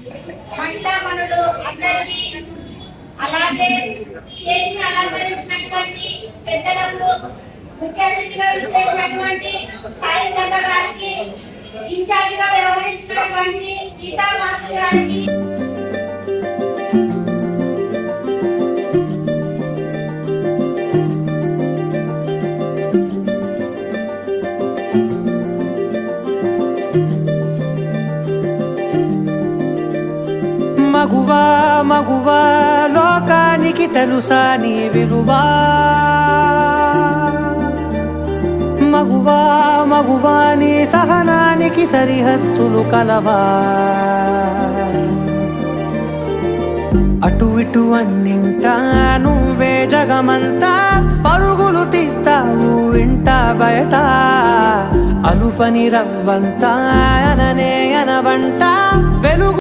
మహిళా మనులు అందరికీ, అలాగే స్టేజ్ని అలంకరించినటువంటి పెద్దలకు, ముఖ్య అతిథిగా విచ్చేసినటువంటి సాయి గంగ గారికి, ఇన్ఛార్జిగా వ్యవహరించినటువంటి గీతా మాధవ్ గారికి, మగువా మగువా లోకానికి తెలుసా నీ విలువా, మగువా మగువా నీ సహనానికి సరిహద్దులు కలవా, అటు ఇటు అన్నింటా నువ్వే జగమంతా, పరుగులు తీస్తావు ఇంట బయట, అలుపని రవ్వంతా అననే అనవంట వెలుగు